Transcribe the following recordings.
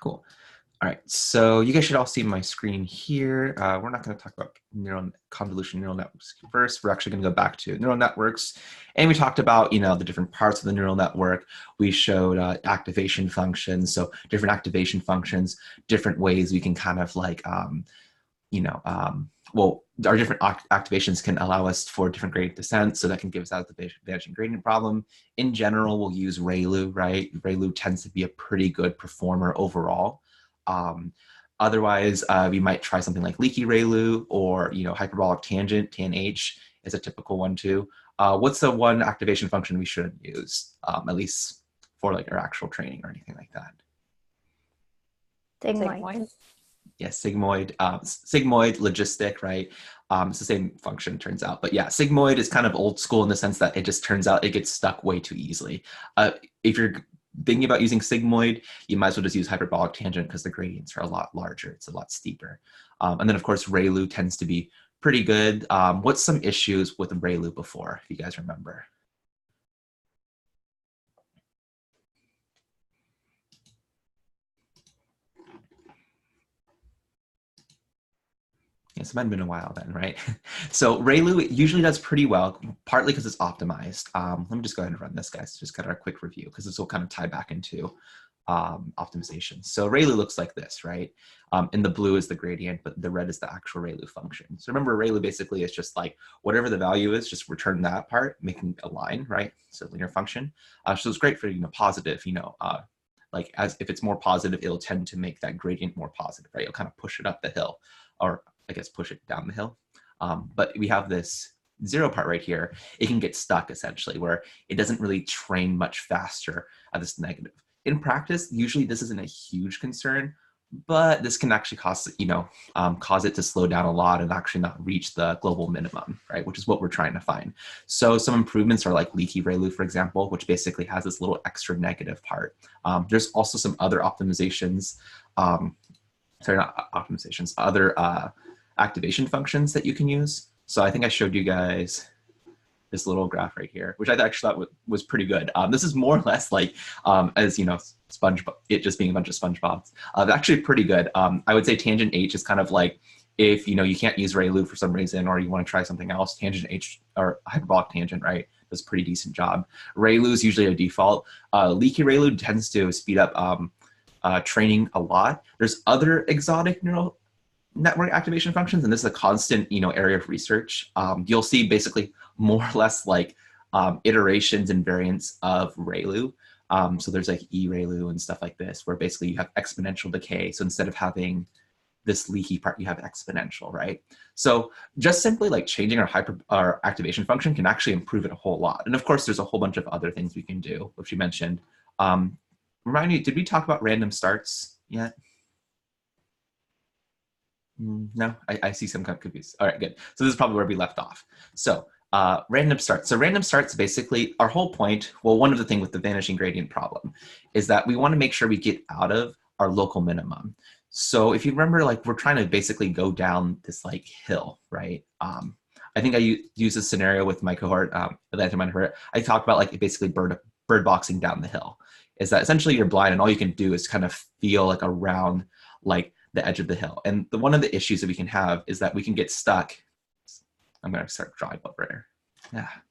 Cool. All right, so you guys should all see my screen here. We're not going to talk about convolution neural networks first. We're actually going to go back to neural networks, and we talked about the different parts of the neural network. We showed activation functions, so different activation functions, different ways we can kind of like well, our different activations can allow us for different gradient descent, so that can give us out the vanishing gradient problem. In general, we'll use ReLU, right? ReLU tends to be a pretty good performer overall. Otherwise, we might try something like leaky ReLU or hyperbolic tangent, TANH is a typical one too. What's the one activation function we shouldn't use, at least for like our actual training or anything like that? Sigmoid. Yes, sigmoid, sigmoid, logistic, right? It's the same function, turns out. But yeah, sigmoid is kind of old school in the sense that it just turns out it gets stuck way too easily. If you're thinking about using sigmoid, you might as well just use hyperbolic tangent because the gradients are a lot larger. It's a lot steeper. And then, of course, ReLU tends to be pretty good. What's some issues with ReLU before, if you guys remember? Yes, it might have been a while then, right? So ReLU usually does pretty well, partly because it's optimized. Let me just go ahead and run this, guys, just kind of a quick review, because this will kind of tie back into optimization. So ReLU looks like this, right? In the blue is the gradient, but the red is the actual ReLU function. So remember, ReLU basically is just like whatever the value is, just return that part, making a line, right? So linear function. So it's great for positive, like as if it's more positive, it'll tend to make that gradient more positive, right? It'll kind of push it up the hill, or I guess push it down the hill. But we have this zero part right here. It can get stuck essentially, where it doesn't really train much faster at this negative. In practice, usually this isn't a huge concern, but this can actually cause it to slow down a lot and actually not reach the global minimum, right? Which is what we're trying to find. So some improvements are like leaky ReLU, for example, which basically has this little extra negative part. There's also some other optimizations, sorry, not optimizations, other activation functions that you can use. So I think I showed you guys this little graph right here, which I actually thought was pretty good. This is more or less like, as SpongeBob, it just being a bunch of SpongeBobs. Actually pretty good. I would say tangent H is kind of like, if you can't use ReLU for some reason, or you want to try something else, tangent H or hyperbolic tangent, right, does a pretty decent job. ReLU is usually a default. Leaky ReLU tends to speed up training a lot. There's other exotic neural network activation functions, and this is a constant area of research. You'll see basically more or less like iterations and variants of ReLU. So there's like eReLU and stuff like this, where basically you have exponential decay. So instead of having this leaky part, you have exponential, right? So just simply like changing our activation function can actually improve it a whole lot. And of course, there's a whole bunch of other things we can do, which you mentioned. Remind me, did we talk about random starts yet? No, I see some kind of confused. All right, good. So this is probably where we left off. So random starts. So random starts, basically, our whole point, well, one of the things with the vanishing gradient problem is that we want to make sure we get out of our local minimum. So if you remember, like we're trying to basically go down this like hill, right? I think I used a scenario with my cohort, I talked about like basically bird boxing down the hill. Is that essentially you're blind and all you can do is kind of feel like around like the edge of the hill. And one of the issues that we can have is that we can get stuck. I'm going to start drawing over here. Ah,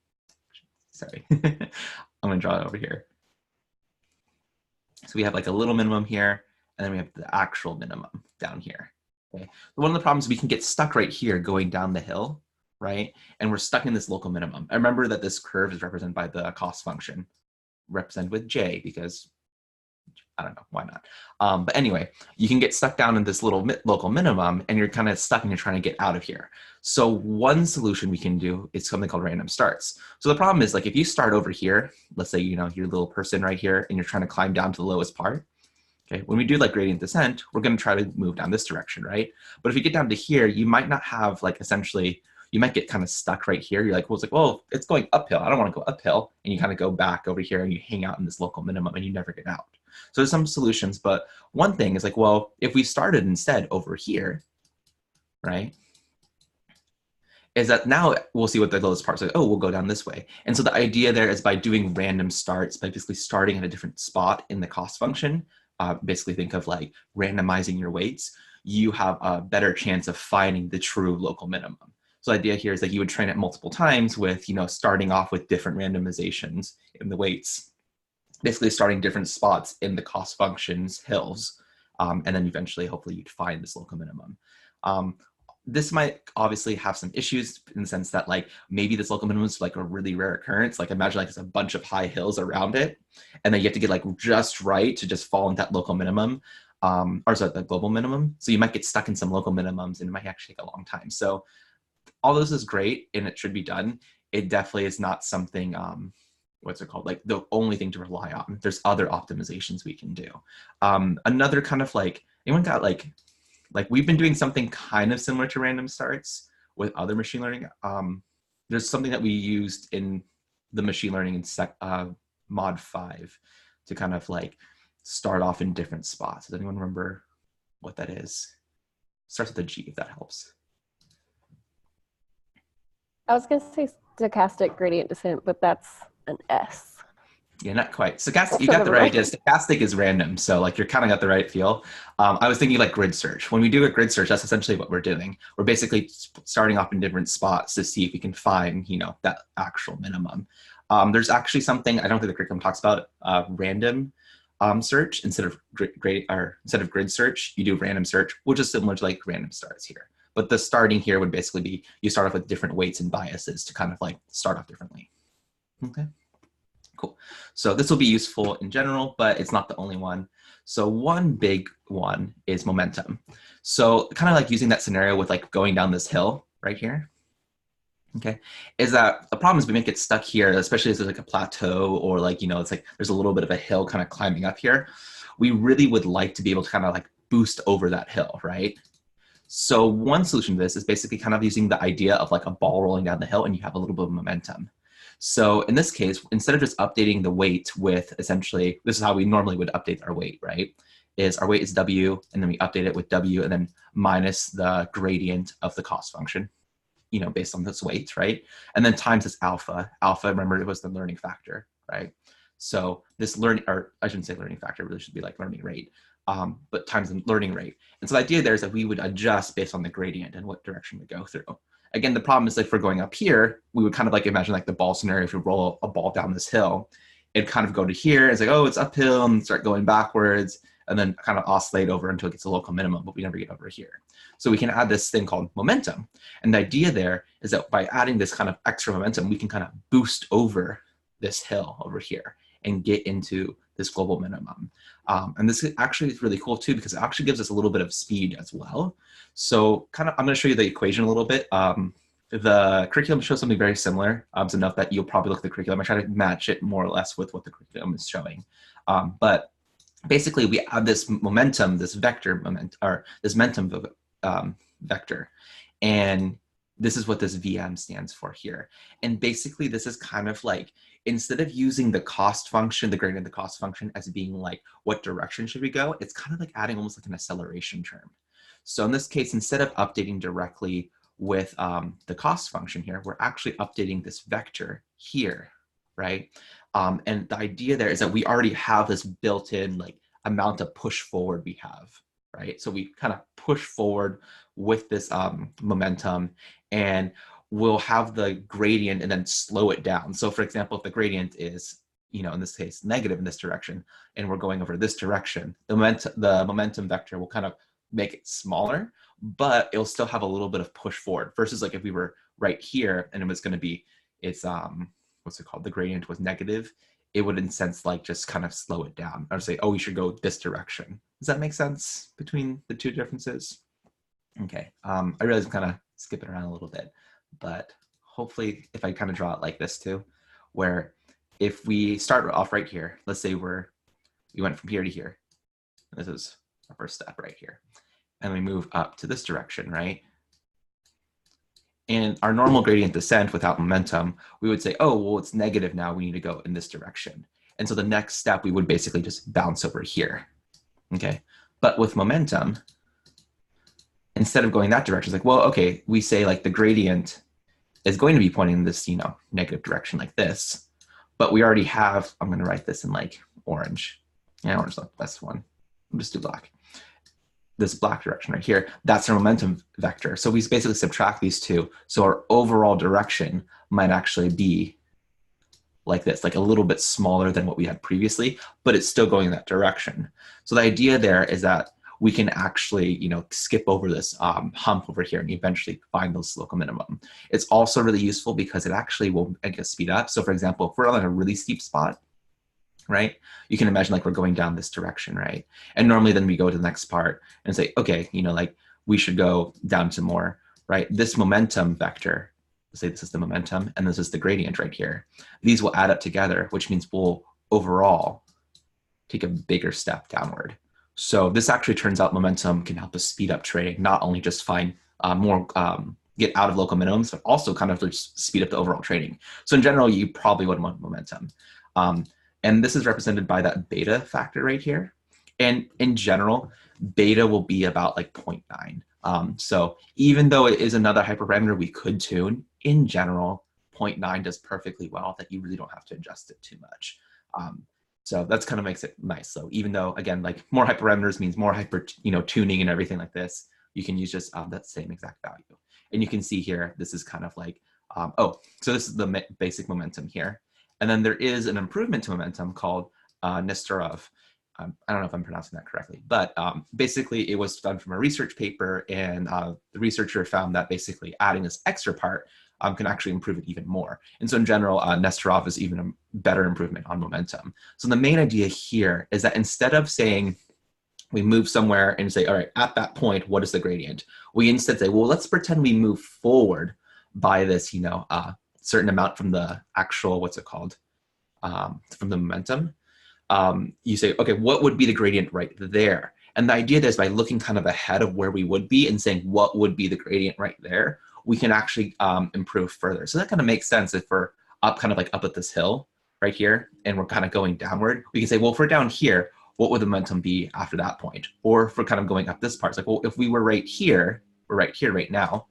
sorry. I'm going to draw it over here. So we have like a little minimum here, and then we have the actual minimum down here. Okay. So one of the problems, we can get stuck right here going down the hill, right? And we're stuck in this local minimum. I remember that this curve is represented by the cost function, represented with J, because I don't know, why not? But anyway, you can get stuck down in this little local minimum, and you're kind of stuck and you're trying to get out of here. So one solution we can do is something called random starts. So the problem is, like, if you start over here, let's say, your little person right here, and you're trying to climb down to the lowest part, okay, when we do like gradient descent, we're going to try to move down this direction, right? But if you get down to here, you might not have like essentially, you might get kind of stuck right here. You're like, well, it's going uphill. I don't want to go uphill. And you kind of go back over here and you hang out in this local minimum and you never get out. So there's some solutions, but one thing is like, well, if we started instead over here, right, is that now we'll see what the lowest part's like, oh, we'll go down this way. And so the idea there is by doing random starts, by basically starting at a different spot in the cost function, basically think of like randomizing your weights, you have a better chance of finding the true local minimum. So the idea here is that you would train it multiple times with, starting off with different randomizations in the weights, basically starting different spots in the cost functions hills, and then eventually, hopefully, you'd find this local minimum. This might obviously have some issues in the sense that like maybe this local minimum is like a really rare occurrence. Like imagine like there's a bunch of high hills around it, and then you have to get like just right to just fall into that local minimum, or sorry, the global minimum. So you might get stuck in some local minimums, and it might actually take a long time. So all this is great, and it should be done. It definitely is not something, what's it called? Like the only thing to rely on. There's other optimizations we can do. Another kind of like, anyone got like we've been doing something kind of similar to random starts with other machine learning. There's something that we used in the machine learning in mod 5 to kind of like start off in different spots. Does anyone remember what that is? Starts with a G, if that helps. I was going to say stochastic gradient descent, but that's an S. Yeah, not quite. Stochastic, you got the right idea. Stochastic is random, so like you're kind of got the right feel. I was thinking like grid search. When we do a grid search, that's essentially what we're doing. We're basically starting off in different spots to see if we can find, that actual minimum. There's actually something I don't think the curriculum talks about, random search instead of grid search. You do random search, which is similar to like random starts here. But the starting here would basically be you start off with different weights and biases to kind of like start off differently. Okay. Cool. So this will be useful in general, but it's not the only one. So one big one is momentum. So kind of like using that scenario with like going down this hill right here, okay, is that the problem is we may get stuck here, especially if there's like a plateau or like, it's like there's a little bit of a hill kind of climbing up here. We really would like to be able to kind of like boost over that hill, right? So one solution to this is basically kind of using the idea of like a ball rolling down the hill and you have a little bit of momentum. So in this case, instead of just updating the weight with essentially, this is how we normally would update our weight, right? Is our weight is W, and then we update it with W, and then minus the gradient of the cost function, based on this weight, right? And then times this alpha. Alpha, remember, it was the learning factor, right? So this or I shouldn't say learning factor, it really should be like learning rate, but times the learning rate. And so the idea there is that we would adjust based on the gradient and what direction we go through. Again, the problem is like if we're going up here, we would kind of like imagine like the ball scenario. If you roll a ball down this hill, it'd kind of go to here. It's like, oh, it's uphill and start going backwards and then kind of oscillate over until it gets a local minimum, but we never get over here. So we can add this thing called momentum. And the idea there is that by adding this kind of extra momentum, we can kind of boost over this hill over here and get into this global minimum. And this actually is really cool too, because it actually gives us a little bit of speed as well. So kind of, I'm going to show you the equation a little bit. The curriculum shows something very similar. It's enough that you'll probably look at the curriculum. I try to match it more or less with what the curriculum is showing. But basically we add this momentum, this vector moment, or this momentum vector. And this is what this VM stands for here. And basically this is kind of like, instead of using the cost function, the gradient of the cost function as being like, what direction should we go? It's kind of like adding almost like an acceleration term. So in this case, instead of updating directly with the cost function here, we're actually updating this vector here, right? And the idea there is that we already have this built-in like amount of push forward we have, right? So we kind of push forward with this momentum, and we'll have the gradient and then slow it down. So for example, if the gradient is, in this case, negative in this direction, and we're going over this direction, the momentum vector will kind of make it smaller, but it'll still have a little bit of push forward versus like if we were right here and it was going to be, it's, what's it called? The gradient was negative. It would in a sense like just kind of slow it down or say, oh, we should go this direction. Does that make sense between the two differences? Okay, I realize I'm kind of skipping around a little bit, but hopefully if I kind of draw it like this too, where if we start off right here, let's say we went from here to here. This is our first step right here. And we move up to this direction, right? And our normal gradient descent without momentum, we would say, oh, well, it's negative now. We need to go in this direction. And so the next step, we would basically just bounce over here, okay? But with momentum, instead of going that direction, it's like, well, okay, we say like the gradient is going to be pointing in this, negative direction like this, but we already have, I'm going to write this in like orange. Yeah, orange is not the best one. We'll just do black. This black direction right here, that's our momentum vector. So we basically subtract these two. So our overall direction might actually be like this, like a little bit smaller than what we had previously, but it's still going in that direction. So the idea there is that we can actually, skip over this hump over here and eventually find those local minimum. It's also really useful because it actually will, I guess, speed up. So for example, if we're on a really steep spot, right, you can imagine like we're going down this direction, right? And normally then we go to the next part and say, okay, like we should go down some more, right? This momentum vector, say this is the momentum and this is the gradient right here. These will add up together, which means we'll overall take a bigger step downward. So this actually turns out momentum can help us speed up trading, not only just find more, get out of local minimums, but also kind of just speed up the overall trading. So in general, you probably would want momentum. And this is represented by that beta factor right here. And in general, beta will be about like 0.9. So even though it is another hyperparameter we could tune, in general, 0.9 does perfectly well that you really don't have to adjust it too much. So that's kind of makes it nice. So even though, again, like more hyperparameters means more tuning and everything like this, you can use just that same exact value. And you can see here, this is kind of like, so this is the basic momentum here. And then there is an improvement to momentum called Nesterov. I don't know if I'm pronouncing that correctly, but basically it was done from a research paper, and the researcher found that basically adding this extra part can actually improve it even more. And so in general, Nesterov is even a better improvement on momentum. So the main idea here is that instead of saying we move somewhere and say, all right, at that point, what is the gradient? We instead say, well, let's pretend we move forward by this, certain amount from the actual, what's it called, from the momentum. You say, okay, what would be the gradient right there? And the idea is by looking kind of ahead of where we would be and saying what would be the gradient right there, we can actually improve further. So that kind of makes sense if we're up kind of like up at this hill right here and we're kind of going downward. We can say, well, if we're down here, what would the momentum be after that point? Or if we're kind of going up this part, it's like, well, if we were right here, we're right here right now,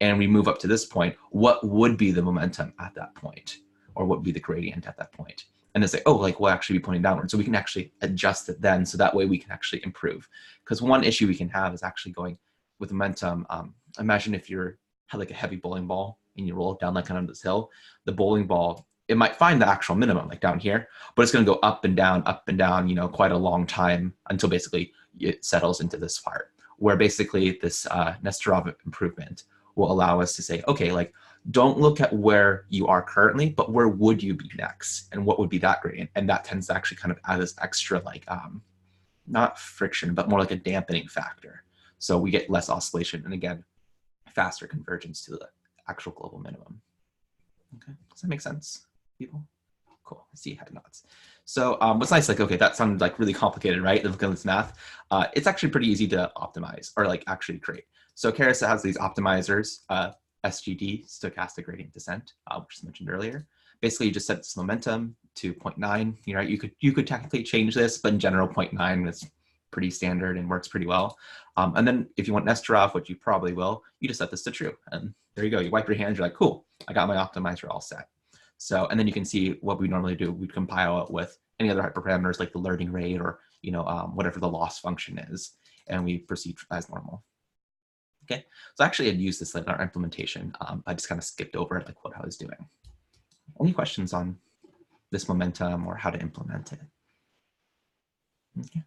and we move up to this point, what would be the momentum at that point? Or what would be the gradient at that point? And they say, oh, like we'll actually be pointing downward. So we can actually adjust it then, so that way we can actually improve. Because one issue we can have is actually going with momentum. Imagine if you had like a heavy bowling ball and you roll it down like kind of this hill, the bowling ball, it might find the actual minimum like down here, but it's going to go up and down, quite a long time until basically it settles into this part, where basically this Nesterov improvement will allow us to say, okay, like don't look at where you are currently, but where would you be next? And what would be that gradient? And that tends to actually kind of add this extra like, not friction, but more like a dampening factor. So we get less oscillation and again, faster convergence to the actual global minimum. Okay, does that make sense, people? Cool, I see head nods. So what's nice, like, okay, that sounded like really complicated, right? Look at this math. It's actually pretty easy to optimize or like actually create. So Keras has these optimizers, SGD, stochastic gradient descent, which was mentioned earlier. Basically, you just set this momentum to 0.9. You could technically change this, but in general, 0.9 is pretty standard and works pretty well. And then if you want Nesterov, which you probably will, you just set this to true. And there you go. You wipe your hands, you're like, cool, I got my optimizer all set. So, and then you can see what we normally do. We'd compile it with any other hyperparameters like the learning rate or, whatever the loss function is, and we proceed as normal. Okay, so actually I'd use this in our implementation. I just kind of skipped over like what I was doing. Any questions on this momentum or how to implement it? Okay.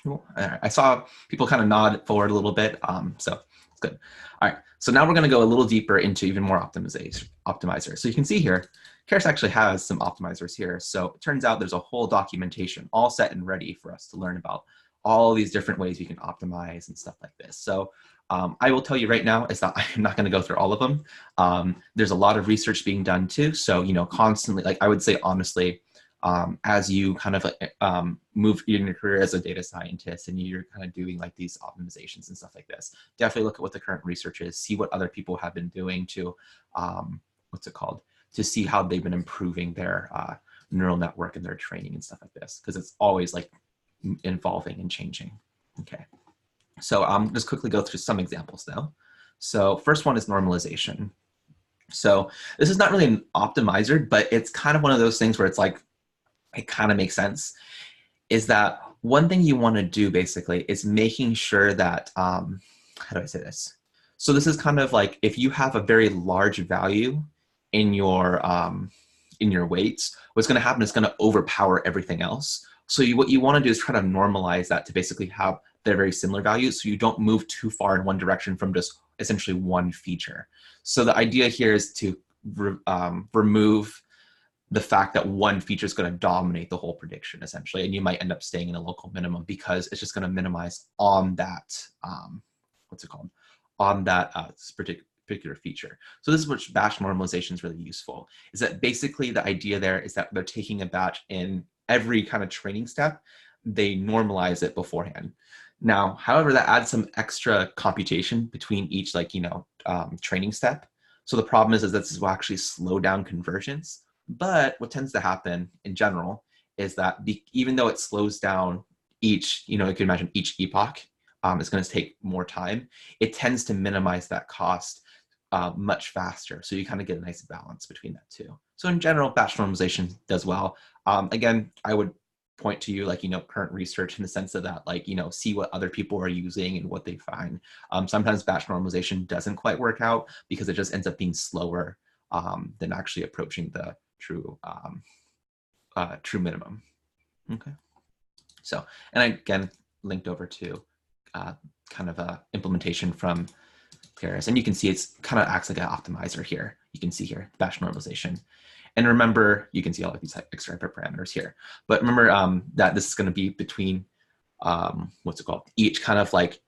Cool. I saw people kind of nod forward a little bit, so it's good. All right, so now we're going to go a little deeper into even more optimizers. So you can see here, Keras actually has some optimizers here. So it turns out there's a whole documentation all set and ready for us to learn about all these different ways we can optimize and stuff like this. So I will tell you right now is that I'm not going to go through all of them. There's a lot of research being done too. So, constantly, like I would say, honestly, as you kind of move in your career as a data scientist and you're kind of doing like these optimizations and stuff like this, definitely look at what the current research is, see what other people have been doing to, to see how they've been improving their neural network and their training and stuff like this, because it's always like evolving and changing. Okay, so just quickly go through some examples though. So first one is normalization. So this is not really an optimizer, but it's kind of one of those things where it's like, it kind of makes sense. is that one thing you want to do basically is making sure that, how do I say this? So this is kind of like if you have a very large value in your weights, what's going to happen is going to overpower everything else. So what you want to do is try to normalize that to basically have they're very similar values, so you don't move too far in one direction from just essentially one feature. So the idea here is to remove the fact that one feature is going to dominate the whole prediction essentially, and you might end up staying in a local minimum because it's just going to minimize on that what's it called on that particular feature. So this is what batch normalization is really useful, is that basically the idea there is that they're taking a batch in every kind of training step, they normalize it beforehand. Now, however, that adds some extra computation between each training step. So the problem is that this will actually slow down conversions. But what tends to happen in general is that even though it slows down each, you can imagine each epoch is going to take more time, it tends to minimize that cost much faster. So you kind of get a nice balance between that too. So in general, batch normalization does well. Again, I would point to current research in the sense of that, see what other people are using and what they find. Sometimes batch normalization doesn't quite work out because it just ends up being slower than actually approaching the true minimum. Okay. So, and I again linked over to kind of a implementation from Paris, and you can see it's kind of acts like an optimizer here. You can see here batch normalization. And remember, you can see all of these extra hyperparameters here. But remember that this is going to be between, what's it called? Each kind of like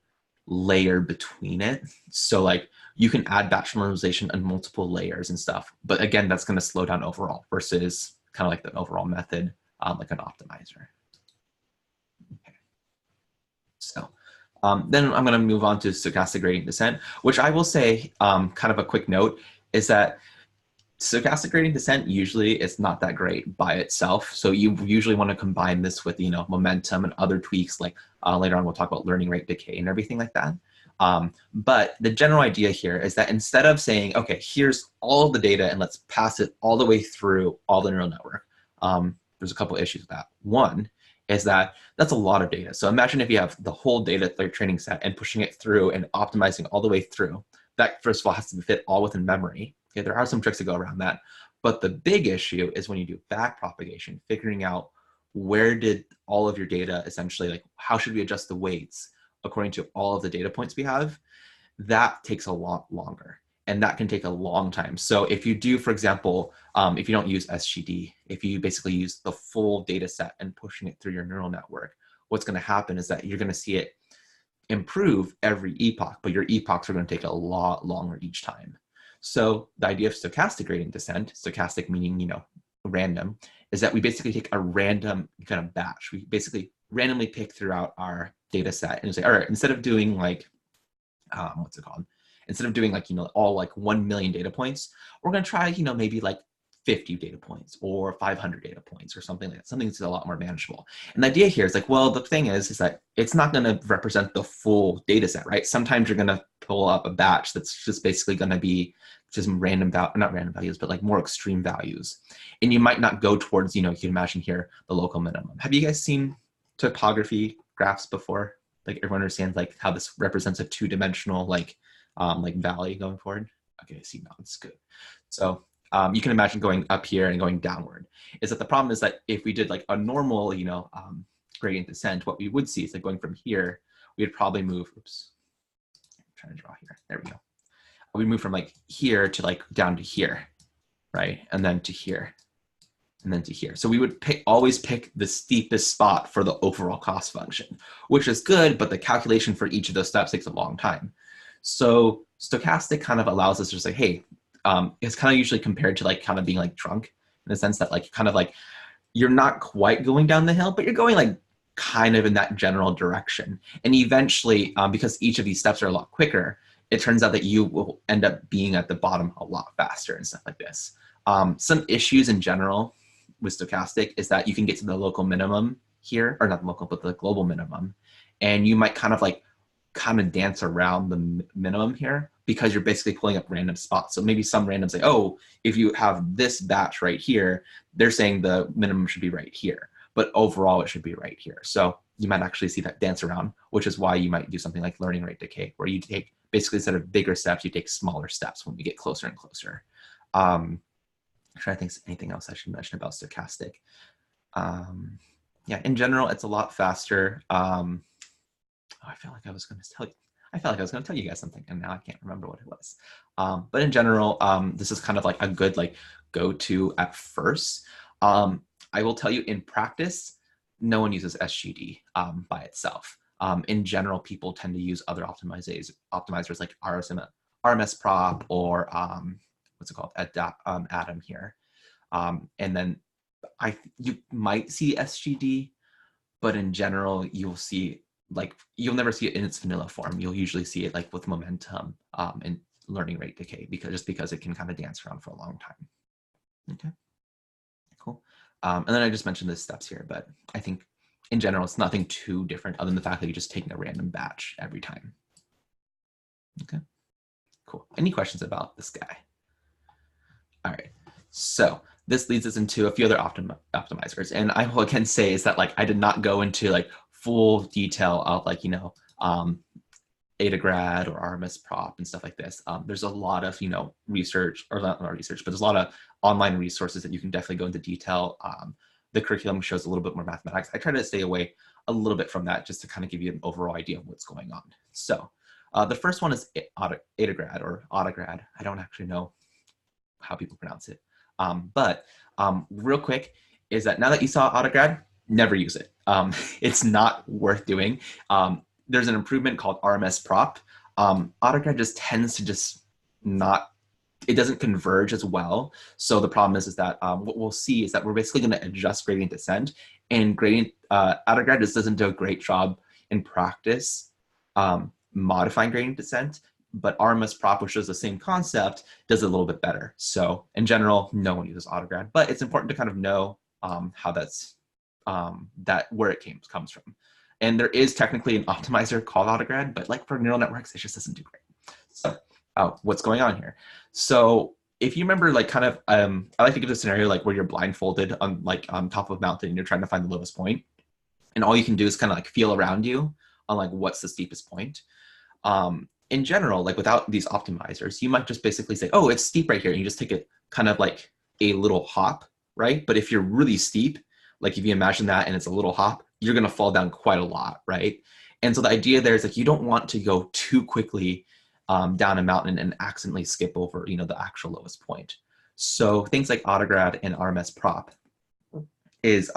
layer between it. So like you can add batch normalization on multiple layers and stuff. But again, that's going to slow down overall versus kind of like the overall method, like an optimizer. Okay. So then I'm going to move on to stochastic gradient descent, which I will say, kind of a quick note, is that stochastic gradient descent usually is not that great by itself. So you usually want to combine this with momentum and other tweaks, like later on we'll talk about learning rate decay and everything like that. But the general idea here is that instead of saying, okay, here's all of the data and let's pass it all the way through all the neural network, there's a couple issues with that. One is that that's a lot of data. So imagine if you have the whole data training set and pushing it through and optimizing all the way through. That first of all has to fit all within memory. Okay, there are some tricks to go around that. But the big issue is when you do backpropagation, figuring out where did all of your data essentially, like how should we adjust the weights according to all of the data points we have, that takes a lot longer. And that can take a long time. So if you do, for example, if you don't use SGD, if you basically use the full data set and pushing it through your neural network, what's going to happen is that you're going to see it improve every epoch, but your epochs are going to take a lot longer each time. So the idea of stochastic gradient descent, stochastic meaning, random, is that we basically take a random kind of batch. We basically randomly pick throughout our data set and say, all right, instead of doing like, what's it called? Instead of doing like, all like 1 million data points, we're going to try, maybe like 50 data points or 500 data points or something like that, something that's a lot more manageable. And the idea here is like, well, the thing is that it's not going to represent the full data set, right? Sometimes you're going to pull up a batch that's just basically going to be just random, not random values, but like more extreme values. And you might not go towards, you can imagine here, the local minimum. Have you guys seen topography graphs before? Like everyone understands like how this represents a two-dimensional like valley going forward? Okay, I see now, it's good. So you can imagine going up here and going downward. Is that the problem is that if we did like a normal, gradient descent, what we would see is like going from here, we would probably move, oops, I'm trying to draw here, there we go. We move from like here to like down to here, right? And then to here, and then to here. So we would always pick the steepest spot for the overall cost function, which is good, but the calculation for each of those steps takes a long time. So stochastic kind of allows us to say, hey, it's kind of usually compared to like kind of being like drunk in the sense that like kind of like you're not quite going down the hill, but you're going like kind of in that general direction. And eventually, because each of these steps are a lot quicker, it turns out that you will end up being at the bottom a lot faster and stuff like this. Some issues in general with stochastic is that you can get to the local minimum here, or not the local, but the global minimum. And you might kind of dance around the minimum here because you're basically pulling up random spots. So maybe some random say, oh, if you have this batch right here, they're saying the minimum should be right here. but overall it should be right here. So you might actually see that dance around, which is why you might do something like learning rate decay, where you take basically instead of bigger steps, you take smaller steps when we get closer and closer. I'm trying to think of anything else I should mention about stochastic. Yeah, in general, it's a lot faster. I feel like I was going to tell you. I felt like I was going to tell you guys something, and now I can't remember what it was. But in general, this is kind of like a good like go-to at first. I will tell you, in practice, no one uses SGD by itself. In general, people tend to use other optimizers like Rmsprop or what's it called, Atom here. And then you might see SGD, but in general, you'll never see it in its vanilla form. You'll usually see it like with momentum and learning rate decay, because it can kind of dance around for a long time. Okay, cool. And then I just mentioned the steps here, but I think in general, it's nothing too different other than the fact that you're just taking a random batch every time. Okay, cool. Any questions about this guy? All right, so this leads us into a few other optimizers. And I will again say is that like I did not go into like full detail of like, Adagrad or Rmsprop and stuff like this. There's a lot of, research, or not research, but there's a lot of online resources that you can definitely go into detail. The curriculum shows a little bit more mathematics. I try to stay away a little bit from that just to kind of give you an overall idea of what's going on. So the first one is Adagrad or Autograd. I don't actually know how people pronounce it. But real quick is that now that you saw Autograd, never use it. It's not worth doing. There's an improvement called Rmsprop. Autograd just tends to just not, it doesn't converge as well. So the problem is that what we'll see is that we're basically going to adjust gradient descent, and Autograd just doesn't do a great job in practice modifying gradient descent. But Rmsprop, which is the same concept, does it a little bit better. So in general, no one uses Autograd, but it's important to kind of know how that's where it comes from. And there is technically an optimizer called Autograd, but like for neural networks, it just doesn't do great. So what's going on here? So if you remember, like kind of, I like to give a scenario like where you're blindfolded on top of a mountain and you're trying to find the lowest point, and all you can do is kind of like feel around you on like what's the steepest point. In general, like without these optimizers, you might just basically say, oh, it's steep right here. And you just take it kind of like a little hop, right? But if you're really steep, like if you imagine that and it's a little hop, you're going to fall down quite a lot, right? And so the idea there is like you don't want to go too quickly down a mountain and accidentally skip over, the actual lowest point. So things like Autograd and Rmsprop is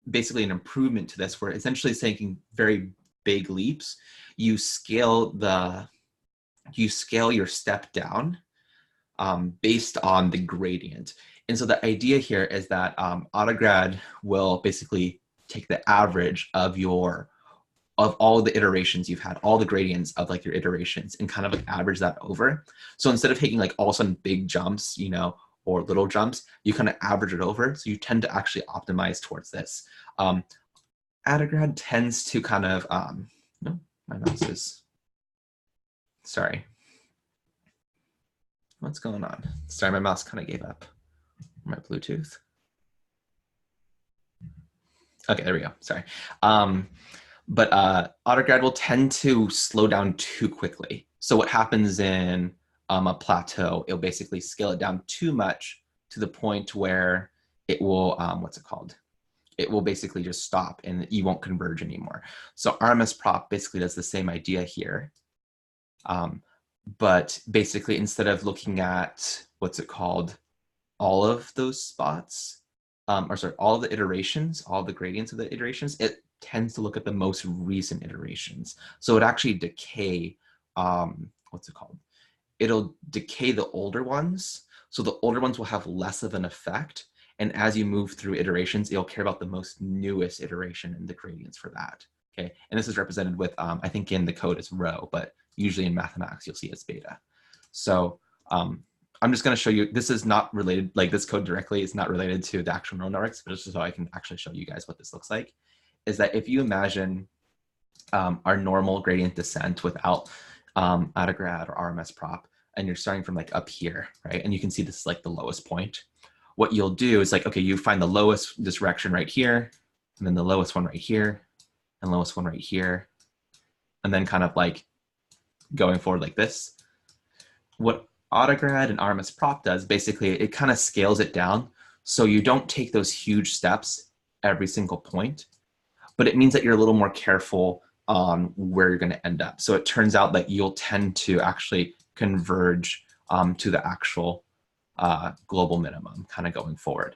basically an improvement to this, where essentially taking very big leaps, you scale your step down based on the gradient. And so the idea here is that Autograd will basically take the average of all the iterations you've had, all the gradients of like your iterations, and kind of like average that over. So instead of taking like all of a sudden big jumps, or little jumps, you kind of average it over. So you tend to actually optimize towards this. Autograd tends to kind of, no, my mouse is, sorry. What's going on? Sorry, my mouse kind of gave up. My Bluetooth. Okay, there we go. Sorry. But Autograd will tend to slow down too quickly. So what happens in a plateau, it'll basically scale it down too much to the point where it will, it will basically just stop and you won't converge anymore. So Rmsprop basically does the same idea here. But basically, instead of looking at all of those spots, all of the iterations, all the gradients of the iterations, it tends to look at the most recent iterations. So it actually decay, it'll decay the older ones. So the older ones will have less of an effect. And as you move through iterations, it'll care about the most newest iteration and the gradients for that. Okay, and this is represented with, I think in the code it's rho, but usually in mathematics, you'll see it's beta. So I'm just going to show you, this is not related, like this code directly is not related to the actual neural networks, but just so I can actually show you guys what this looks like, is that if you imagine our normal gradient descent without Autograd or Rmsprop, and you're starting from like up here, right? And you can see this is like the lowest point. What you'll do is like, okay, you find the lowest direction right here, and then the lowest one right here, and lowest one right here, and then kind of like going forward like this. What Autograd and Rmsprop does, basically, it kind of scales it down so you don't take those huge steps every single point, but it means that you're a little more careful on where you're going to end up. So it turns out that you'll tend to actually converge to the actual global minimum kind of going forward.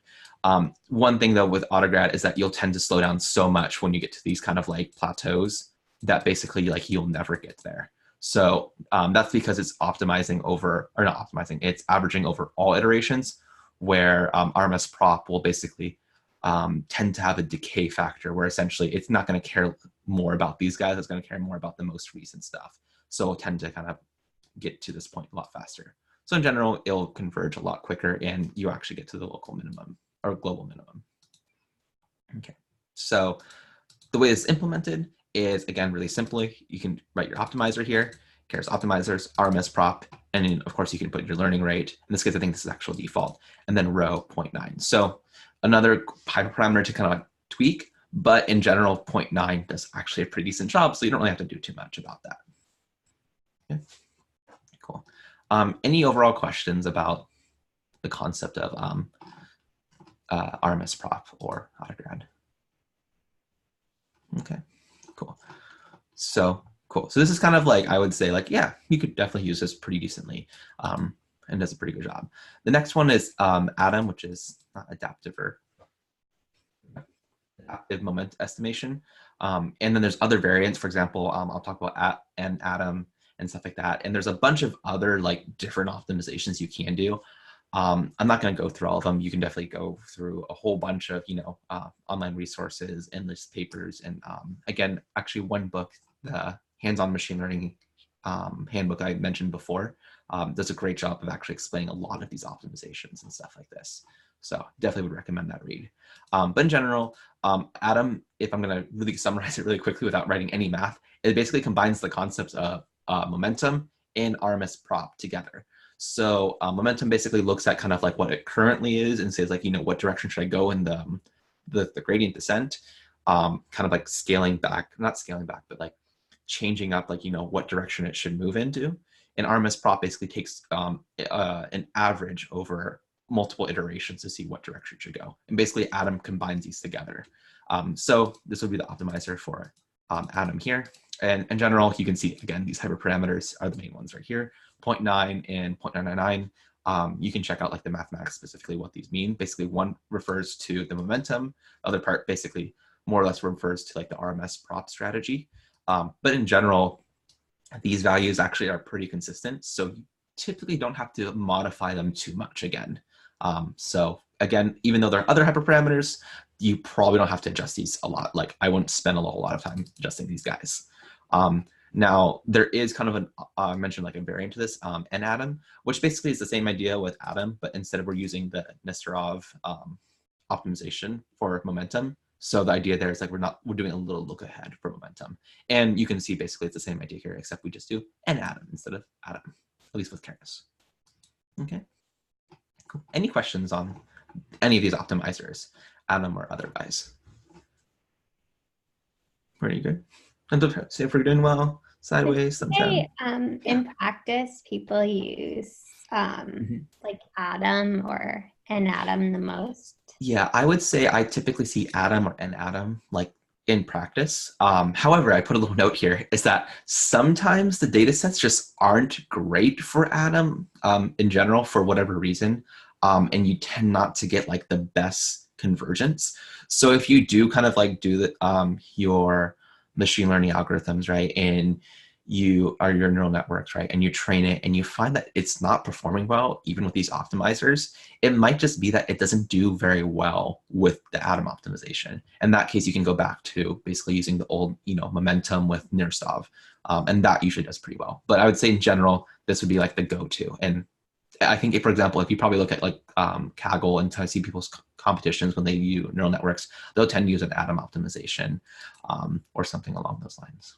One thing though with Autograd is that you'll tend to slow down so much when you get to these kind of like plateaus that basically like you'll never get there. So that's because it's optimizing over, or not optimizing, it's averaging over all iterations, where Rmsprop will basically tend to have a decay factor where essentially it's not going to care more about these guys, it's going to care more about the most recent stuff. So it'll tend to kind of get to this point a lot faster. So in general, it'll converge a lot quicker and you actually get to the local minimum or global minimum. Okay, so the way it's implemented is, again, really simply, you can write your optimizer here, cares optimizers, Rmsprop, and then of course you can put your learning rate. In this case, I think this is actual default, and then rho 0.9. So another hyperparameter to kind of tweak, but in general, 0.9 does actually a pretty decent job, so you don't really have to do too much about that. Okay. Cool. Any overall questions about the concept of Rmsprop or Autograd? Okay, cool. So cool. So this is kind of like, I would say like, yeah, you could definitely use this pretty decently and does a pretty good job. The next one is Atom, which is not adaptive or adaptive moment estimation. And then there's other variants. For example, I'll talk about Atom and stuff like that. And there's a bunch of other like different optimizations you can do. I'm not going to go through all of them. You can definitely go through a whole bunch of, online resources, endless papers. And again, actually one book, the Hands-on Machine Learning handbook I mentioned before, does a great job of actually explaining a lot of these optimizations and stuff like this. So definitely would recommend that read. But in general, Atom, if I'm going to really summarize it really quickly without writing any math, it basically combines the concepts of momentum and Rmsprop together. So momentum basically looks at kind of like what it currently is and says like, what direction should I go in the gradient descent, kind of like scaling back, not scaling back, but like changing up like, what direction it should move into. And Rmsprop basically takes an average over multiple iterations to see what direction it should go. And basically Atom combines these together. So this would be the optimizer for Atom here. And in general, you can see, again, these hyperparameters are the main ones right here, 0.9 and 0.999. You can check out like the mathematics specifically what these mean. Basically, one refers to the momentum. The other part basically more or less refers to like the Rmsprop strategy. But in general, these values actually are pretty consistent. So you typically don't have to modify them too much again. So again, even though there are other hyperparameters, you probably don't have to adjust these a lot. Like I wouldn't spend a lot of time adjusting these guys. Now there is kind of an, I mentioned like a variant to this, Natom, which basically is the same idea with Atom, but instead of we're using the Nesterov optimization for momentum. So the idea there is like we're doing a little look ahead for momentum. And you can see basically it's the same idea here, except we just do Natom instead of Atom, at least with Keras. Okay, cool. Any questions on any of these optimizers, Atom or otherwise? Pretty good. And see if we're doing well. Sideways, thumbs down. In practice, people use like Atom or Natom the most. Yeah, I would say I typically see Atom or Natom like in practice. However, I put a little note here is that sometimes the data sets just aren't great for Atom in general for whatever reason. And you tend not to get like the best convergence. So if you do kind of like do the your machine learning algorithms, right, and you are your neural networks, right, and you train it and you find that it's not performing well, even with these optimizers, it might just be that it doesn't do very well with the Atom optimization. In that case, you can go back to basically using the old, momentum with Nesterov, and that usually does pretty well. But I would say in general, this would be like the go-to. And I think, for example, if you probably look at like Kaggle and kind of see people's competitions when they use neural networks, they'll tend to use an Atom optimization or something along those lines.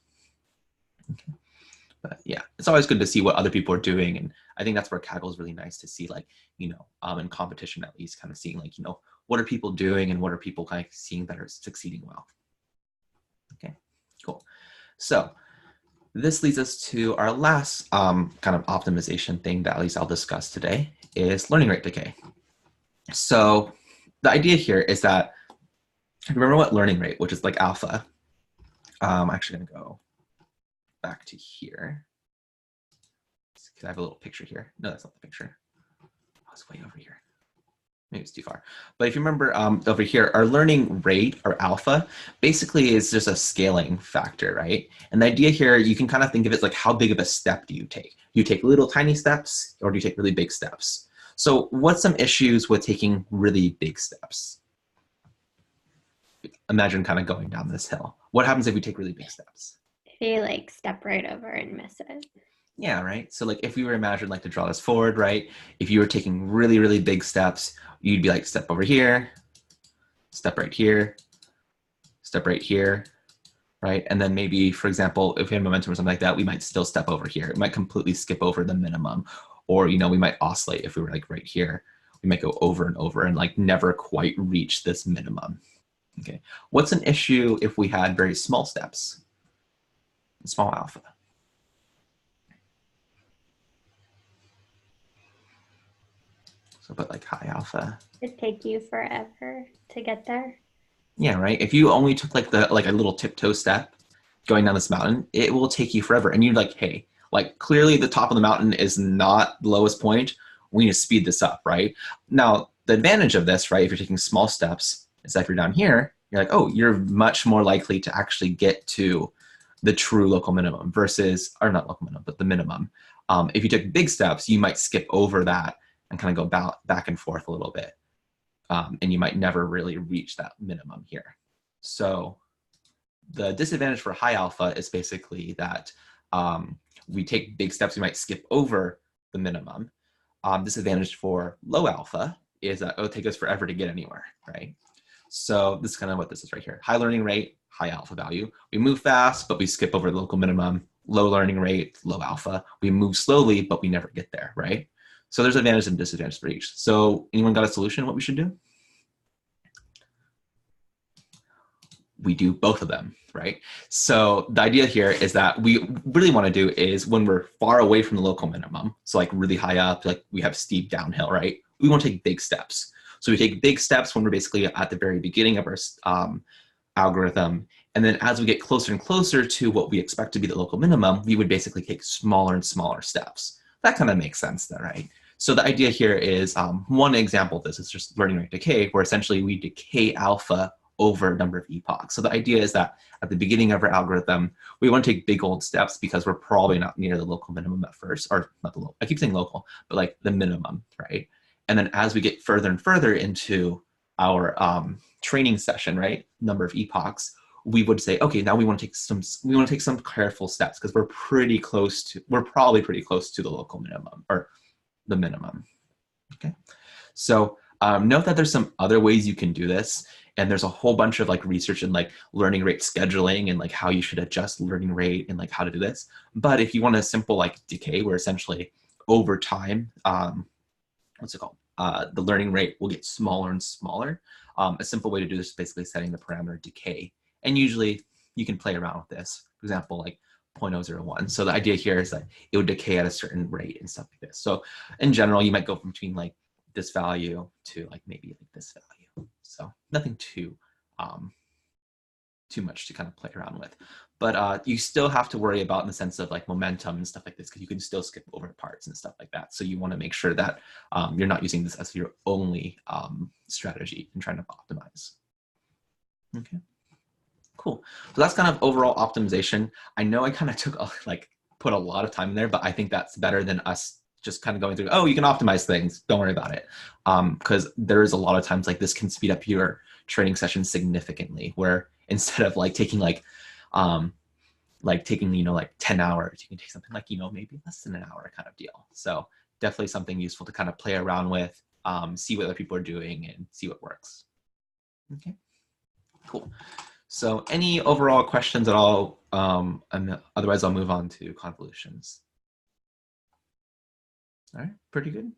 Okay. But yeah, it's always good to see what other people are doing. And I think that's where Kaggle is really nice to see, like, in competition at least, kind of seeing like, what are people doing and what are people kind of seeing that are succeeding well. Okay, cool. So this leads us to our last kind of optimization thing that at least I'll discuss today is learning rate decay. So the idea here is that, remember what learning rate, which is like alpha. I'm actually gonna go back to here because I have a little picture here. No, that's not the picture. Oh, it's way over here. Maybe it's too far. But if you remember over here, our learning rate, or alpha, basically is just a scaling factor, right? And the idea here, you can kind of think of it like, how big of a step do you take? Do you take little tiny steps, or do you take really big steps? So what's some issues with taking really big steps? Imagine kind of going down this hill. What happens if we take really big steps? If you like step right over and miss it. Yeah, right. So like if we were imagined like to draw this forward, right? If you were taking really, really big steps, you'd be like step over here, step right here, step right here, right? And then maybe, for example, if we had momentum or something like that, we might still step over here. It might completely skip over the minimum. Or, you know, we might oscillate if we were like right here. We might go over and over and like never quite reach this minimum. Okay. What's an issue if we had very small steps? Small alpha. So put like high alpha. It'd take you forever to get there. Yeah, right. If you only took like a little tiptoe step going down this mountain, it will take you forever. And you're like, hey, like clearly the top of the mountain is not the lowest point. We need to speed this up, right? Now, the advantage of this, right, if you're taking small steps, is that if you're down here, you're like, oh, you're much more likely to actually get to the true local minimum versus, or not local minimum, but the minimum. If you took big steps, you might skip over that and kind of go back and forth a little bit. And you might never really reach that minimum here. So the disadvantage for high alpha is basically that we take big steps, we might skip over the minimum. Disadvantage for low alpha is that it'll take us forever to get anywhere, right? So this is kind of what this is right here. High learning rate, high alpha value. We move fast, but we skip over the local minimum. Low learning rate, low alpha. We move slowly, but we never get there, right? So there's advantages and disadvantages for each. So anyone got a solution what we should do? We do both of them, right? So the idea here is that we really want to do is when we're far away from the local minimum, so like really high up, like we have steep downhill, right? We want to take big steps. So we take big steps when we're basically at the very beginning of our algorithm. And then as we get closer and closer to what we expect to be the local minimum, we would basically take smaller and smaller steps. That kind of makes sense then, right? So the idea here is one example of this is just learning rate decay, where essentially we decay alpha over a number of epochs. So the idea is that at the beginning of our algorithm, we want to take big old steps because we're probably not near the local minimum at first, or not the local, I keep saying local, but like the minimum, right? And then as we get further and further into our training session, right, number of epochs, we would say, okay, now we want to take some careful steps because we're probably pretty close to the local minimum or the minimum. Okay, so note that there's some other ways you can do this. And there's a whole bunch of like research and like learning rate scheduling and like how you should adjust learning rate and like how to do this. But if you want a simple like decay where essentially over time, what's it called? The learning rate will get smaller and smaller. A simple way to do this is basically setting the parameter decay. And usually you can play around with this. For example, like 0.001. So the idea here is that it would decay at a certain rate and stuff like this. So in general, you might go from between like this value to like maybe like this value. So nothing too much to kind of play around with. But you still have to worry about in the sense of like momentum and stuff like this, because you can still skip over parts and stuff like that. So you want to make sure that you're not using this as your only strategy in trying to optimize. Okay, cool. So that's kind of overall optimization. I know I kind of took put a lot of time in there, but I think that's better than us just kind of going through, oh, you can optimize things, don't worry about it. Because there is a lot of times like this can speed up your training session significantly, where instead of like taking like 10 hours, you can take something like, maybe less than an hour kind of deal. So definitely something useful to kind of play around with, see what other people are doing and see what works. Okay, cool. So any overall questions at all? And otherwise I'll move on to convolutions. All right, pretty good.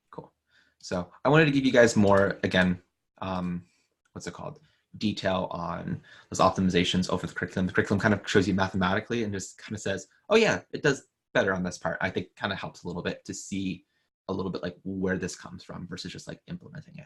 Cool. So I wanted to give you guys more, again, what's it called, detail on those optimizations over the curriculum kind of shows you mathematically and just kind of says, oh yeah, it does better on this part. I think kind of helps a little bit to see a little bit like where this comes from versus just like implementing it.